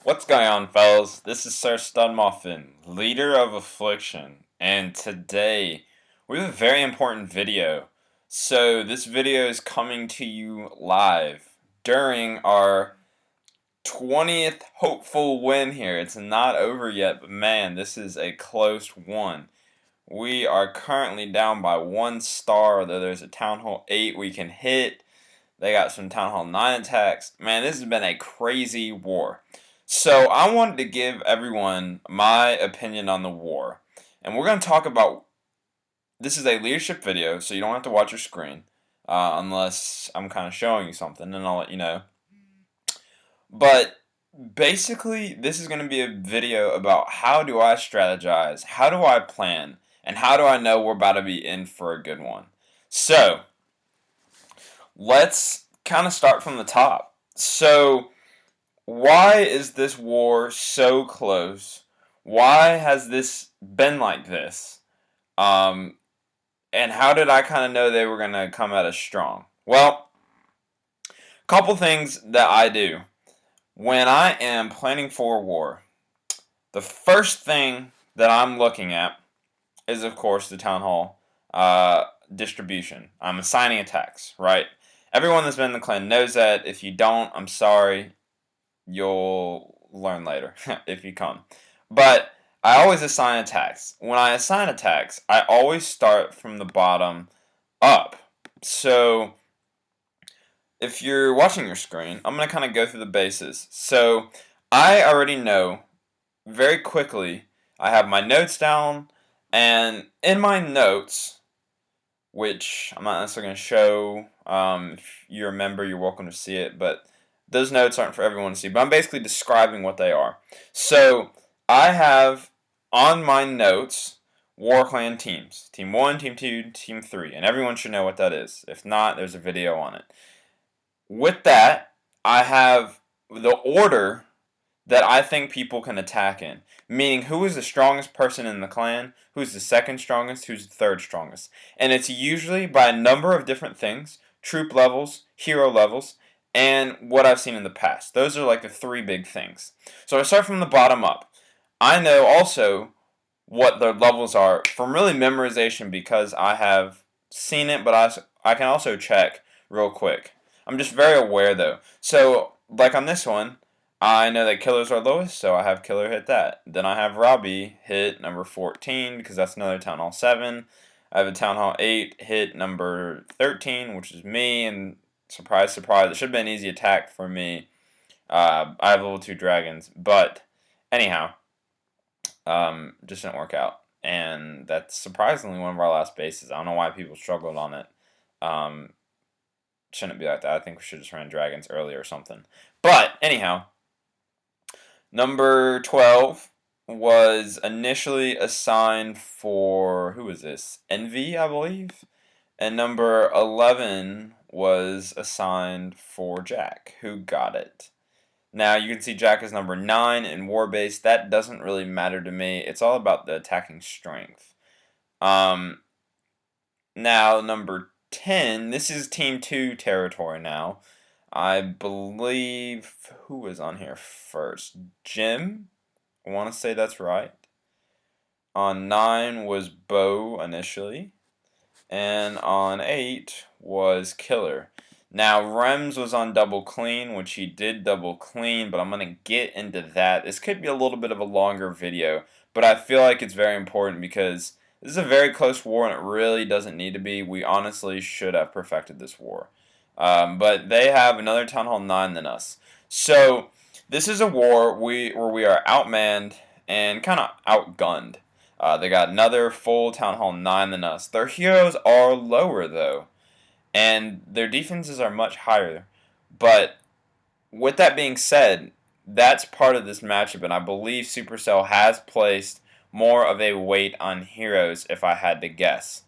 What's going on, fellas? This is Sir Studmuffin, leader of Affliction, and today we have a very important video. So this video is coming to you live during our 20th hopeful win here. It's not over yet, but man, this is a close one. We are currently down by 1 star, although there's a Town Hall 8 we can hit. They got some Town Hall 9 attacks. Man, this has been a crazy war. So I wanted to give everyone my opinion on the war. And we're going to talk about, this is a leadership video, so you don't have to watch your screen. Unless I'm kind of showing you something, and I'll let you know. But basically, this is going to be a video about how do I strategize, how do I plan, and how do I know we're about to be in for a good one. So, let's kind of start from the top. So, why is this war so close? Why has this been like this? And how did I kind of know they were going to come at us strong? Well, a couple things that I do. When I am planning for a war, the first thing that I'm looking at is, of course, the Town Hall distribution. I'm assigning attacks, right? Everyone that's been in the clan knows that. If you don't, I'm sorry. You'll learn later if you come. But I always assign attacks. When I assign attacks, I always start from the bottom up. So if you're watching your screen, I'm going to kind of go through the bases. So I already know very quickly, I have my notes down, and in my notes, which I'm not necessarily going to show, if you remember, you're welcome to see it, but those notes aren't for everyone to see, but I'm basically describing what they are. So I have on my notes War Clan teams. Team 1, Team 2, Team 3. And everyone should know what that is. If not, there's a video on it. With that, I have the order that I think people can attack in. Meaning, who is the strongest person in the clan, who's the second strongest, who's the third strongest. And it's usually by a number of different things. Troop levels, hero levels, and what I've seen in the past. Those are like the three big things. So I start from the bottom up. I know also what their levels are from really memorization because I have seen it, but I can also check real quick. I'm just very aware though. So like on this one, I know that Killer's our lowest, so I have Killer hit that. Then I have Robbie hit number 14 because that's another Town Hall 7. I have a Town Hall 8 hit number 13, which is me, and surprise, surprise, it should have been an easy attack for me. I have level 2 dragons, but anyhow, just didn't work out. And that's surprisingly one of our last bases. I don't know why people struggled on it. Shouldn't be like that. I think we should just run dragons earlier or something. But anyhow, number 12 was initially assigned for, who was this? Envy, I believe. And number 11 was assigned for Jack, who got it. Now, you can see Jack is number 9 in War Base. That doesn't really matter to me. It's all about the attacking strength. Now, number 10, this is Team 2 territory now. I believe, who was on here first? Jim? I want to say that's right. On 9 was Bo initially. And on 8 was Killer. Now, Rems was on double clean, which he did double clean, but I'm going to get into that. This could be a little bit of a longer video, but I feel like it's very important because this is a very close war and it really doesn't need to be. We honestly should have perfected this war. But they have another Town Hall 9 than us. So, this is a war where we are outmanned and kind of outgunned. They got another full Town Hall 9 than us. Their heroes are lower, though, and their defenses are much higher. But with that being said, that's part of this matchup, and I believe Supercell has placed more of a weight on heroes, if I had to guess.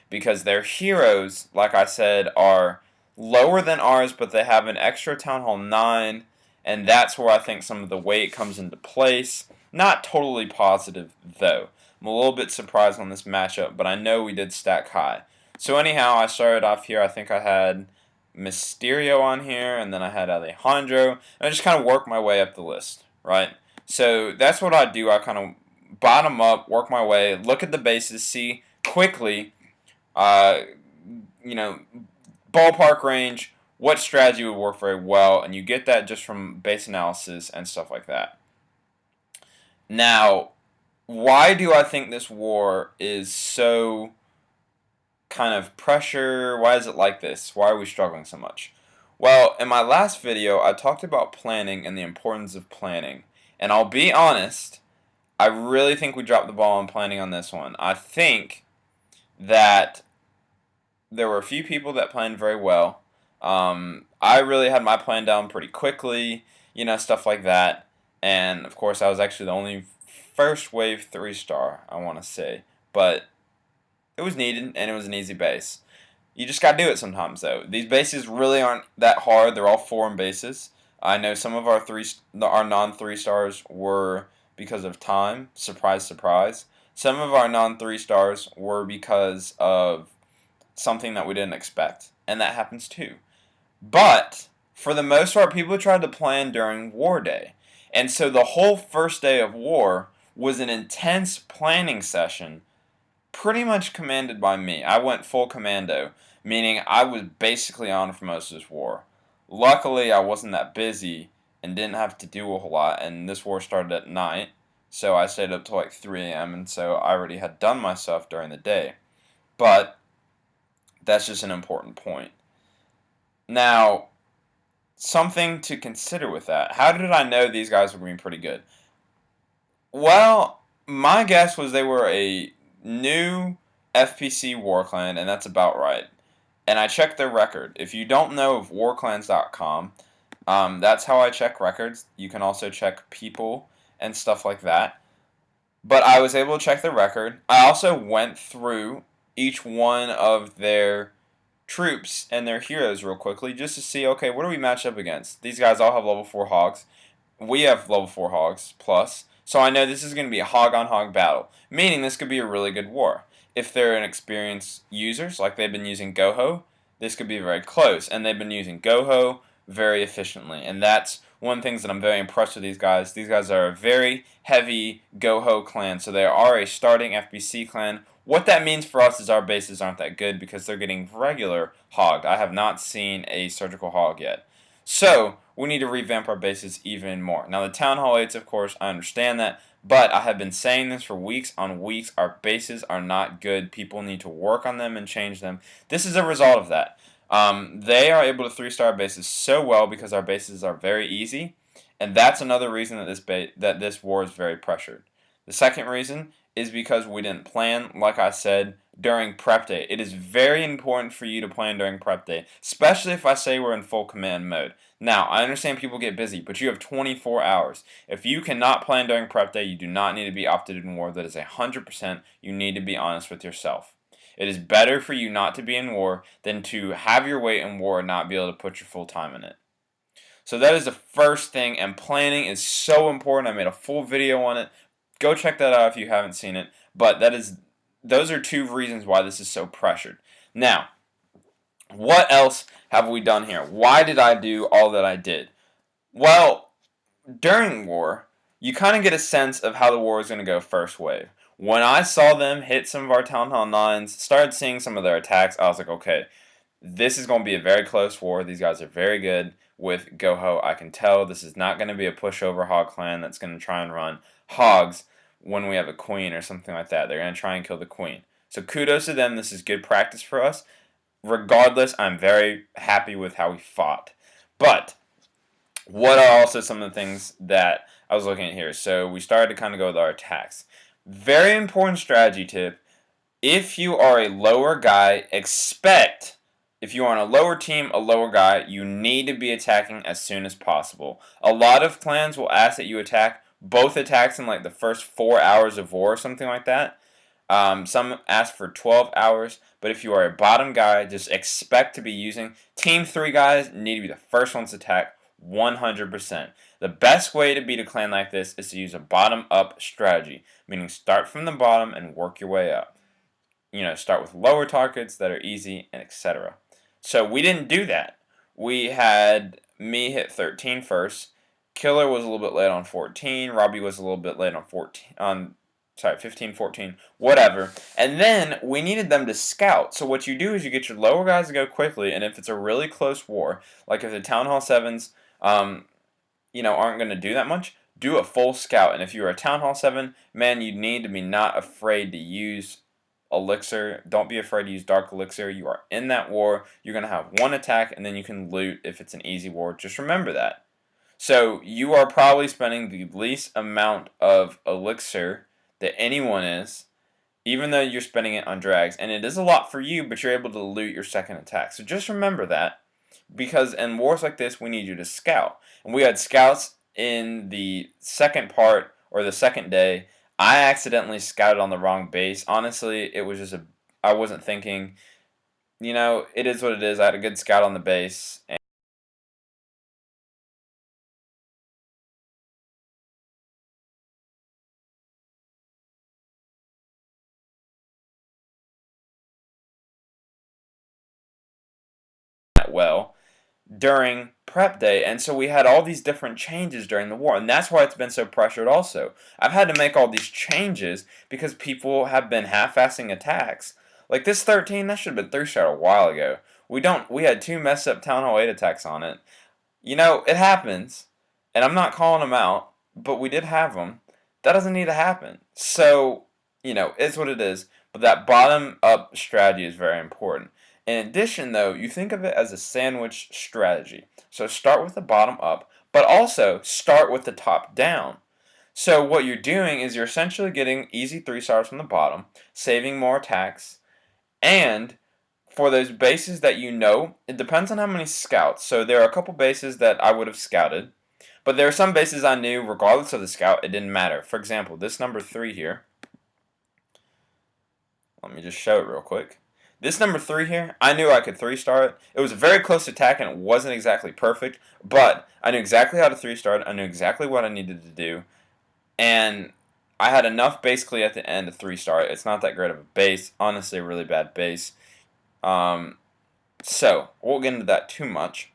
Because their heroes, like I said, are lower than ours, but they have an extra Town Hall 9, and that's where I think some of the weight comes into place. Not totally positive, though. I'm a little bit surprised on this matchup, but I know we did stack high. So anyhow, I started off here. I think I had Mysterio on here, and then I had Alejandro. And I just kind of worked my way up the list. right? So that's what I do. I kind of bottom up, work my way, look at the bases, see quickly, uh, you know, ballpark range, what strategy would work very well, and you get that just from base analysis and stuff like that. Now, why do I think this war is so kind of pressure? Why is it like this? Why are we struggling so much? Well, in my last video, I talked about planning and the importance of planning. And I'll be honest, I really think we dropped the ball on planning on this one. I think that there were a few people that planned very well. I really had my plan down pretty quickly, stuff like that. And of course, I was actually the only first wave 3-star, I want to say. But it was needed, and it was an easy base. You just got to do it sometimes, though. These bases really aren't that hard. They're all foreign bases. I know some of our non-3-stars were because of time. Surprise, surprise. Some of our non-3-stars were because of something that we didn't expect, and that happens too. But for the most part, people tried to plan during war day, and so the whole first day of war was an intense planning session, pretty much commanded by me. I went full commando, meaning I was basically on for most of this war. Luckily, I wasn't that busy and didn't have to do a whole lot, and this war started at night, so I stayed up till like 3 a.m., and so I already had done my stuff during the day. But that's just an important point. Now, something to consider with that. How did I know these guys were being pretty good? Well, my guess was they were a new FPC war clan, and that's about right. And I checked their record. If you don't know of warclans.com, that's how I check records. You can also check people and stuff like that. But I was able to check their record. I also went through each one of their troops and their heroes real quickly just to see, okay, what do we match up against? These guys all have level 4 hogs. We have level 4 hogs plus. So I know this is going to be a hog-on-hog battle, meaning this could be a really good war. If they're inexperienced users, like they've been using Goho, this could be very close. And they've been using Goho very efficiently. And that's one of the things that I'm very impressed with these guys. These guys are a very heavy Goho clan, so they are a starting FBC clan. What that means for us is our bases aren't that good because they're getting regular hogged. I have not seen a surgical hog yet. So, we need to revamp our bases even more. Now, the Town Hall 8s, of course, I understand that, but I have been saying this for weeks on weeks. Our bases are not good. People need to work on them and change them. This is a result of that. They are able to 3-star bases so well because our bases are very easy, and that's another reason that this war is very pressured. The second reason is because we didn't plan, like I said, during prep day. It is very important for you to plan during prep day, especially if I say we're in full command mode. Now, I understand people get busy, but you have 24 hours. If you cannot plan during prep day, you do not need to be opted in war. That is 100%. You need to be honest with yourself. It is better for you not to be in war than to have your weight in war and not be able to put your full time in it. So that is the first thing, and planning is so important. I made a full video on it. Go check that out if you haven't seen it. But those are two reasons why this is so pressured. Now, what else have we done here? Why did I do all that I did? Well, during war, you kind of get a sense of how the war is going to go first wave. When I saw them hit some of our Town Hall 9s, started seeing some of their attacks, I was like, okay, this is going to be a very close war. These guys are very good with Goho. I can tell this is not going to be a pushover hog clan that's going to try and run hogs when we have a queen or something like that. They're going to try and kill the queen. So kudos to them. This is good practice for us. Regardless, I'm very happy with how we fought. But what are also some of the things that I was looking at here? So we started to kind of go with our attacks. Very important strategy tip. If you are a lower guy, if you are on a lower team, a lower guy, you need to be attacking as soon as possible. A lot of clans will ask that you attack both attacks in like the first 4 hours of war or something like that. Some ask for 12 hours, but if you are a bottom guy, just expect to be using Team 3 guys need to be the first ones to attack 100%. The best way to beat a clan like this is to use a bottom-up strategy, meaning start from the bottom and work your way up. Start with lower targets that are easy, and etc. So we didn't do that. We had me hit 13 first, Killer was a little bit late on 14. Robbie was a little bit late on 15, 14, whatever. And then we needed them to scout. So what you do is you get your lower guys to go quickly, and if it's a really close war, like if the Town Hall 7s, aren't going to do that much, do a full scout. And if you're a Town Hall 7, man, you need to be not afraid to use elixir. Don't be afraid to use dark elixir. You are in that war. You're going to have one attack, and then you can loot if it's an easy war. Just remember that. So you are probably spending the least amount of elixir that anyone is, even though you're spending it on drags. And it is a lot for you, but you're able to loot your second attack. So just remember that, because in wars like this, we need you to scout. And we had scouts in the second part, or the second day. I accidentally scouted on the wrong base. Honestly, it was just I wasn't thinking. It is what it is. I had a good scout on the base, and well during prep day, and so we had all these different changes during the war, and that's why it's been so pressured also. I've had to make all these changes because people have been half-assing attacks. Like this 13, that should have been 3-star a while ago. We had 2 messed up Town Hall 8 attacks on it. It happens, and I'm not calling them out, but we did have them. That doesn't need to happen. So, it's what it is, but that bottom-up strategy is very important. In addition, though, you think of it as a sandwich strategy. So start with the bottom up, but also start with the top down. So what you're doing is you're essentially getting easy 3-stars from the bottom, saving more attacks, and for those bases that it depends on how many scouts. So there are a couple bases that I would have scouted, but there are some bases I knew, regardless of the scout, it didn't matter. For example, this number 3 here. Let me just show it real quick. This number 3 here, I knew I could 3-star it. It was a very close attack and it wasn't exactly perfect, but I knew exactly how to 3-star it. I knew exactly what I needed to do, and I had enough basically at the end to 3-star it. It's not that great of a base. Honestly, a really bad base. So, we won't get into that too much.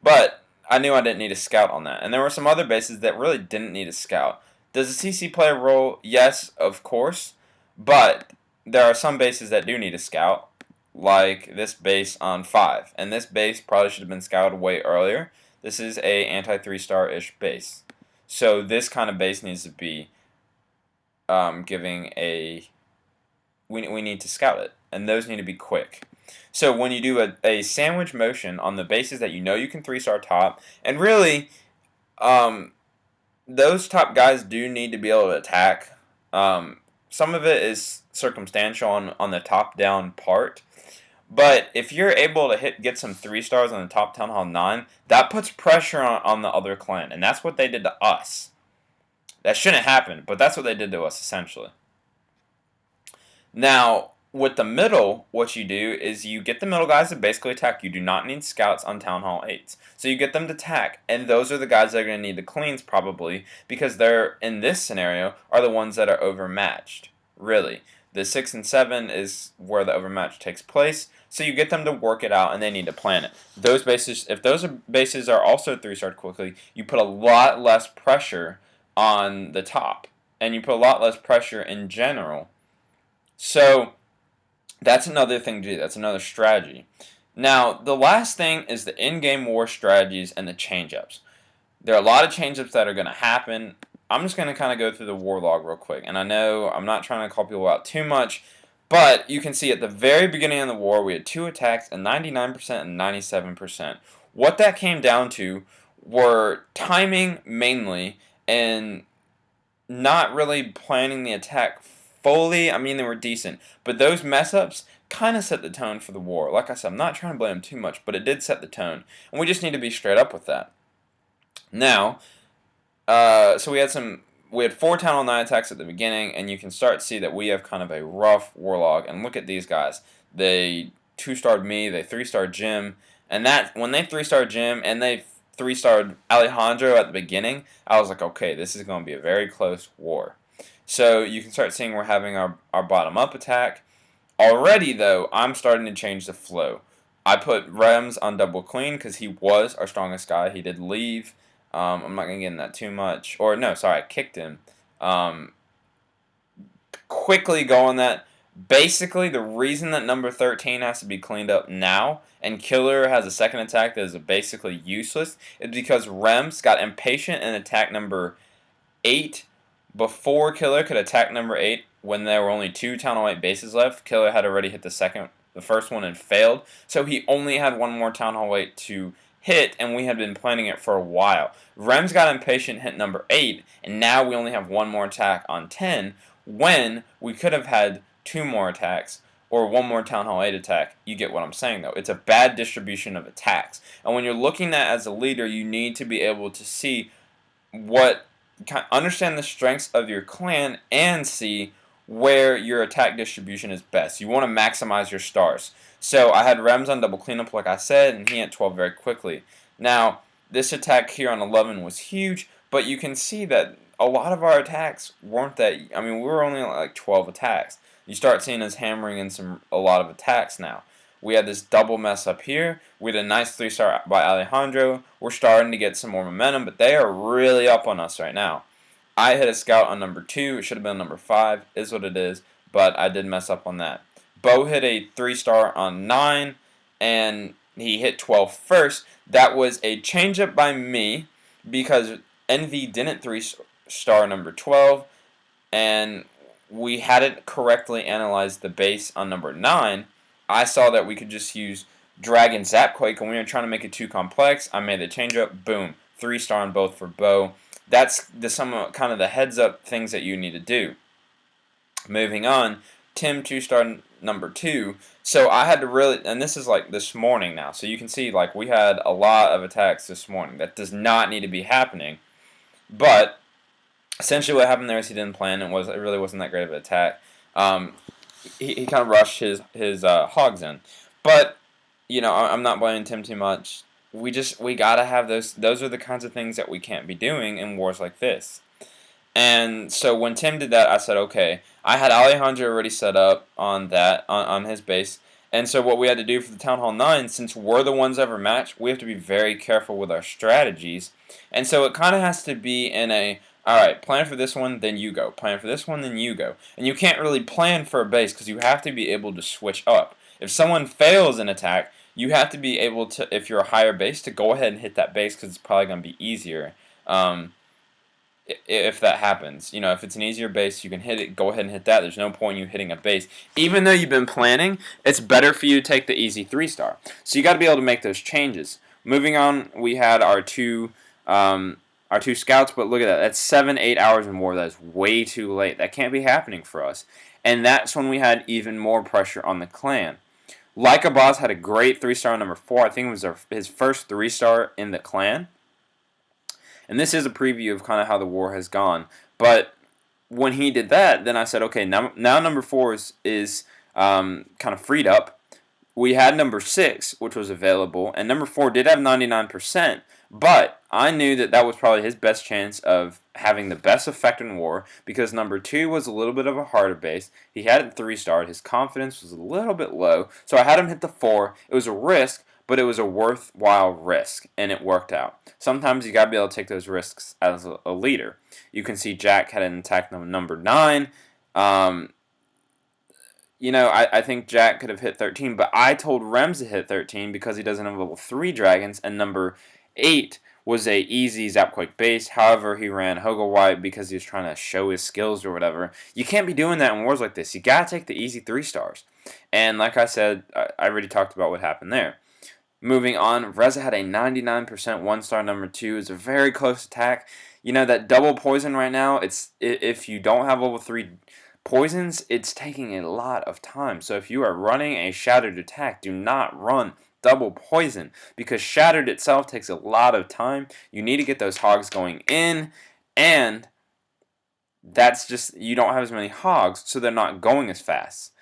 But I knew I didn't need a scout on that. And there were some other bases that really didn't need a scout. Does a CC play a role? Yes, of course. But there are some bases that do need a scout, like this base on 5. And this base probably should have been scouted way earlier. This is a anti-3-star-ish base. So this kind of base needs to be giving a... We need to scout it. And those need to be quick. So when you do a sandwich motion on the bases that you can 3-star top, and really, those top guys do need to be able to attack. Some of it is circumstantial on the top-down part, but if you're able to get some 3-stars on the top Town Hall 9, that puts pressure on the other clan, and that's what they did to us. That shouldn't happen, but that's what they did to us, essentially. Now, with the middle, what you do is you get the middle guys to basically attack. You do not need scouts on Town Hall 8s. So you get them to attack, and those are the guys that are going to need the cleans probably, because they're, in this scenario, are the ones that are overmatched, really. The 6 and 7 is where the overmatch takes place, so you get them to work it out, and they need to plan it. Those bases, if those bases are also 3-starred quickly, you put a lot less pressure on the top, and you put a lot less pressure in general. So that's another thing to do. That's another strategy. Now, the last thing is the in-game war strategies and the change-ups. There are a lot of change-ups that are going to happen. I'm just going to kind of go through the Warlog real quick. And I know I'm not trying to call people out too much, but you can see at the very beginning of the war, we had 2 attacks, a 99% and 97%. What that came down to were timing mainly and not really planning the attack fully. I mean, they were decent, but those mess-ups kind of set the tone for the war. Like I said, I'm not trying to blame them too much, but it did set the tone, and we just need to be straight up with that. Now, so we had 4 Town Hall 9 attacks at the beginning, and you can start to see that we have kind of a rough Warlog. And look at these guys. They 2-starred me, they 3-starred Jim, and that when they 3-starred Jim and they 3-starred Alejandro at the beginning, I was like, okay, this is going to be a very close war. So you can start seeing we're having our bottom-up attack. Already, though, I'm starting to change the flow. I put Rems on double clean because he was our strongest guy. He did leave I'm not going to get into that too much. Or, no, sorry, I kicked him. Um, quickly go on that. Basically, the reason that number 13 has to be cleaned up now and Killer has a second attack that is basically useless is because Rems got impatient and attacked number 8 before Killer could attack number 8 when there were only 2 Town Hall 8 bases left. Killer had already hit the first one and failed, so he only had one more Town Hall 8 to hit, and we had been planning it for a while. Rems got impatient, hit number 8, and now we only have one more attack on 10 when we could have had 2 more attacks or one more Town Hall 8 attack. You get what I'm saying, though. It's a bad distribution of attacks. And when you're looking at as a leader, you need to be able to see understand the strengths of your clan and see where your attack distribution is best. You want to maximize your stars. So I had Rems on double cleanup, like I said, and he had 12 very quickly. Now, this attack here on 11 was huge, but you can see that a lot of our attacks weren't that. I mean, we were only like 12 attacks. You start seeing us hammering in a lot of attacks now. We had this double mess up here. We had a nice 3-star by Alejandro. We're starting to get some more momentum, but they are really up on us right now. I hit a scout on number 2. It should have been number 5. Is what it is, but I did mess up on that. Bo hit a 3-star on 9, and he hit 12 first. That was a changeup by me because NV didn't 3-star number 12, and we hadn't correctly analyzed the base on number 9. I saw that we could just use Dragon Zapquake, and we were trying to make it too complex. I made the changeup. Boom. 3-star on both for Bo. That's kind of the heads-up things that you need to do. Moving on, Tim 2-star number 2. So I had to really, and this is like this morning now, so you can see like we had a lot of attacks this morning. That does not need to be happening. But essentially what happened there is he didn't plan. It really wasn't that great of an attack. He kind of rushed his hogs in. But, you know, I'm not blaming Tim too much. We gotta have those. Those are the kinds of things that we can't be doing in wars like this. And so when Tim did that, I said, okay. I had Alejandro already set up on that on his base. And so what we had to do for the Town Hall 9, since we're the ones ever matched, we have to be very careful with our strategies. And so it kind of has to be in a, all right, plan for this one, then you go. Plan for this one, then you go. And you can't really plan for a base because you have to be able to switch up. If someone fails an attack, you have to be able to, if you're a higher base, to go ahead and hit that base because it's probably going to be easier. If that happens, you know, if it's an easier base, you can hit it. Go ahead and hit that. There's no point in you hitting a base, even though you've been planning. It's better for you to take the easy 3-star. So you got to be able to make those changes. Moving on, we had our two scouts, but look at that. That's 7-8 hours in war. That is way too late. That can't be happening for us. And that's when we had even more pressure on the clan. Like a Boss had a great 3-star on number 4. I think it was his first 3-star in the clan. And this is a preview of kind of how the war has gone. But when he did that, then I said, okay, now number 4 is kind of freed up. We had number 6, which was available, and number 4 did have 99%, but I knew that was probably his best chance of having the best effect in war because number 2 was a little bit of a harder base. He hadn't 3-starred. His confidence was a little bit low, so I had him hit the 4. It was a risk, but it was a worthwhile risk, and it worked out. Sometimes you got to be able to take those risks as a leader. You can see Jack had an attack number 9. You know, I think Jack could have hit 13, but I told Rems to hit 13 because he doesn't have level 3 dragons, and number 8 was a easy Zapquake base. However, he ran Hogo White because he was trying to show his skills or whatever. You can't be doing that in wars like this. You got to take the easy 3-stars. And like I said, I already talked about what happened there. Moving on, Reza had a 99% 1-star number 2. It's a very close attack. You know, that double poison right now, if you don't have level 3 poisons, it's taking a lot of time. So if you are running a Shattered attack, do not run double poison because Shattered itself takes a lot of time. You need to get those hogs going in, and that's just, you don't have as many hogs, so they're not going as fast.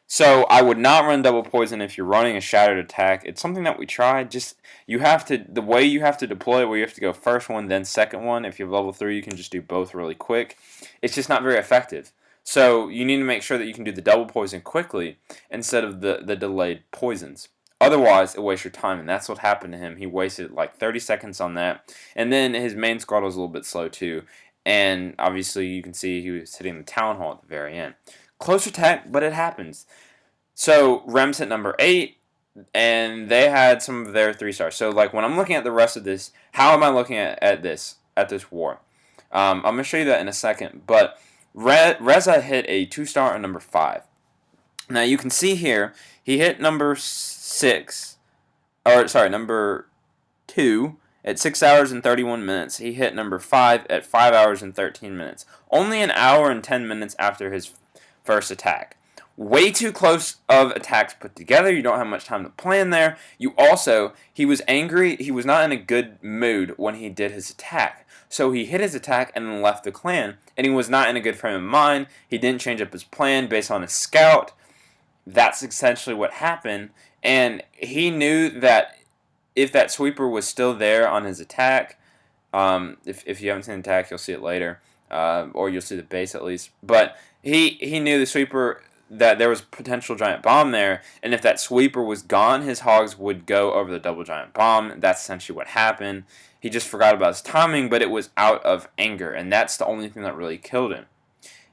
So I would not run double poison if you're running a Shattered attack. It's something that we tried. Just the way you have to deploy it, where you have to go first one, then second one. If you have level 3, you can just do both really quick. It's just not very effective. So you need to make sure that you can do the double poison quickly instead of the delayed poisons. Otherwise, it wastes your time, and that's what happened to him. He wasted like 30 seconds on that, and then his main squad was a little bit slow too. And obviously, you can see he was hitting the Town Hall at the very end. Close attack, but it happens. So Rems hit number 8, and they had some of their 3 stars. So like when I'm looking at the rest of this, how am I looking at this war? I'm gonna show you that in a second. But Reza hit a 2-star on number 5. Now you can see here he hit number 6, or sorry, number 2 at 6 hours and 31 minutes. He hit number 5 at 5 hours and 13 minutes. Only an hour and 10 minutes after his first attack. Way too close of attacks put together. You don't have much time to plan there. He was angry. He was not in a good mood when he did his attack. So he hit his attack and then left the clan. And he was not in a good frame of mind. He didn't change up his plan based on his scout. That's essentially what happened. And he knew that if that sweeper was still there on his attack, if you haven't seen the attack, you'll see it later. Or you'll see the base at least. But he knew the sweeper, that there was potential giant bomb there, and if that sweeper was gone, his hogs would go over the double giant bomb. That's essentially what happened. He just forgot about his timing, but it was out of anger, and that's the only thing that really killed him.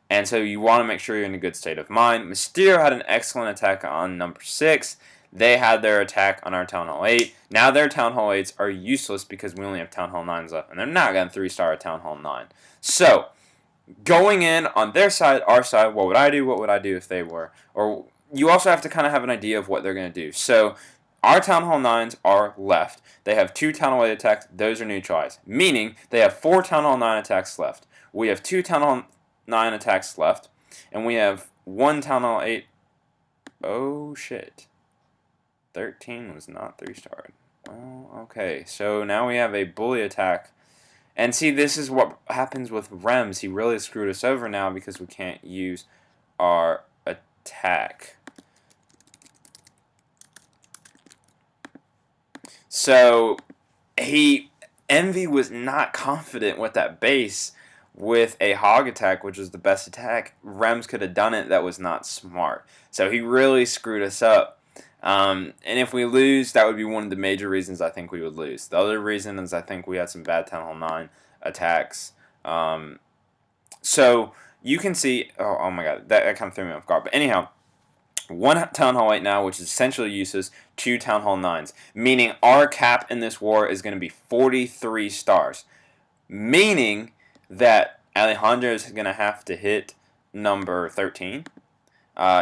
And so you want to make sure you're in a good state of mind. Mysterio had an excellent attack on number 6. They had their attack on our Town Hall 8. Now their Town Hall 8s are useless because we only have Town Hall 9s left, and they're not going to 3-star a Town Hall 9. So going in on their side, our side, what would I do? What would I do if they were? Or you also have to kind of have an idea of what they're going to do. So our Town Hall 9s are left. They have 2 Town Hall 8 attacks. Those are neutralized. Meaning they have 4 Town Hall 9 attacks left. We have 2 Town Hall 9 attacks left. And we have 1 Town Hall 8. Oh, shit. 13 was not 3-starred. Well, okay. So now we have a bully attack. And see, this is what happens with Rems. He really screwed us over now because we can't use our attack. So Envy was not confident with that base with a hog attack, which was the best attack. Rems could have done it. That was not smart. So he really screwed us up. And if we lose, that would be one of the major reasons I think we would lose. The other reason is I think we had some bad Town Hall 9 attacks. So you can see, oh my god, that kind of threw me off guard. But anyhow, 1 Town Hall 8 now, which is essentially useless, 2 Town Hall 9s. Meaning our cap in this war is going to be 43 stars. Meaning that Alejandro is going to have to hit number 13.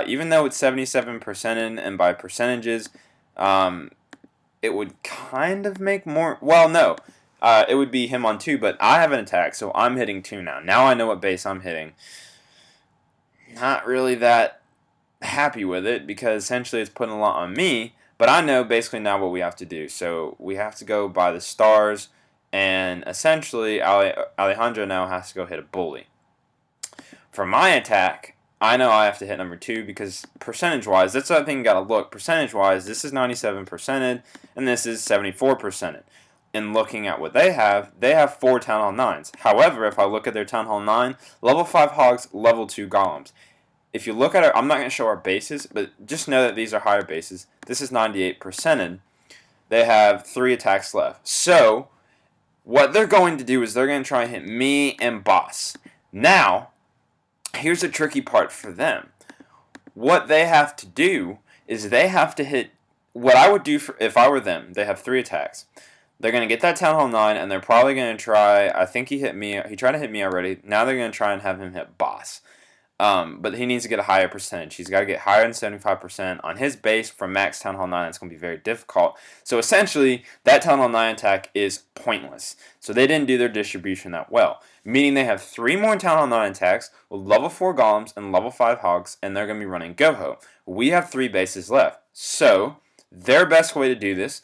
Even though it's 77% and by percentages, it would kind of make more. Well, no, it would be him on 2, but I have an attack, so I'm hitting 2 now. Now I know what base I'm hitting. Not really that happy with it because essentially it's putting a lot on me, but I know basically now what we have to do. So we have to go by the stars, and essentially Alejandro now has to go hit a bully. For my attack, I know I have to hit number 2 because percentage-wise, that's the other thing you got to look. Percentage-wise, this is 97%, and this is 74%. In looking at what they have 4 Town Hall 9s. However, if I look at their Town Hall 9, level 5 hogs, level 2 golems. If you look at it, I'm not going to show our bases, but just know that these are higher bases. This is 98%. They have 3 attacks left. So, what they're going to do is they're going to try and hit me and Boss. Now, here's the tricky part for them. What they have to do is they have to hit what I would do if I were them. They have 3 attacks. They're going to get that Town Hall 9, and they're probably going to try, I think he hit me, he tried to hit me already. Now they're going to try and have him hit Boss. But he needs to get a higher percentage. He's got to get higher than 75% on his base from max Town Hall 9. It's going to be very difficult. So essentially, that Town Hall 9 attack is pointless. So they didn't do their distribution that well. Meaning they have 3 more Town Hall 9 attacks with level 4 golems and level 5 hogs, and they're going to be running Goho. We have 3 bases left. So their best way to do this,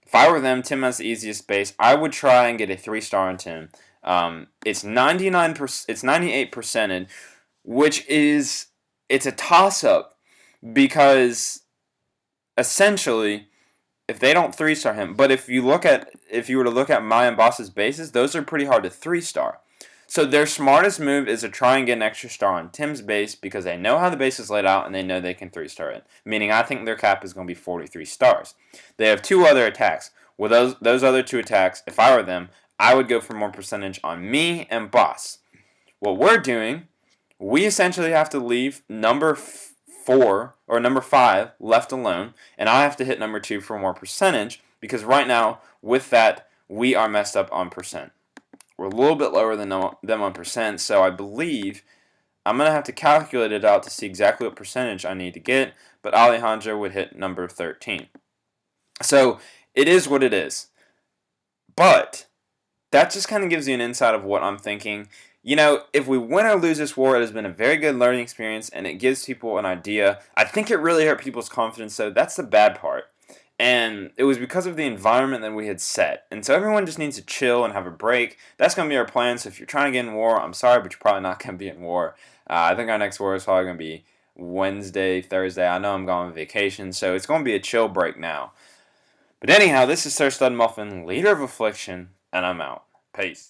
if I were them, Tim has the easiest base. I would try and get a 3-star on Tim. It's 99%. It's 98%. Which is, it's a toss-up because essentially, if they don't 3-star him, but if you were to look at my and Boss's bases, those are pretty hard to 3-star. So their smartest move is to try and get an extra star on Tim's base because they know how the base is laid out and they know they can 3-star it. Meaning I think their cap is going to be 43 stars. They have 2 other attacks. With those other 2 attacks, if I were them, I would go for more percentage on me and Boss. What we're doing, we essentially have to leave number 4 or number 5 left alone, and I have to hit number 2 for more percentage because right now, with that, we are messed up on percent. We're a little bit lower than them on percent, so I believe I'm going to have to calculate it out to see exactly what percentage I need to get, but Alejandro would hit number 13. So it is what it is. But that just kind of gives you an insight of what I'm thinking. You know, if we win or lose this war, it has been a very good learning experience, and it gives people an idea. I think it really hurt people's confidence, so that's the bad part. And it was because of the environment that we had set. And so everyone just needs to chill and have a break. That's going to be our plan. So if you're trying to get in war, I'm sorry, but you're probably not going to be in war. I think our next war is probably going to be Wednesday, Thursday. I know I'm going on vacation, so it's going to be a chill break now. But anyhow, this is Sir Studmuffin, leader of Affliction, and I'm out. Peace.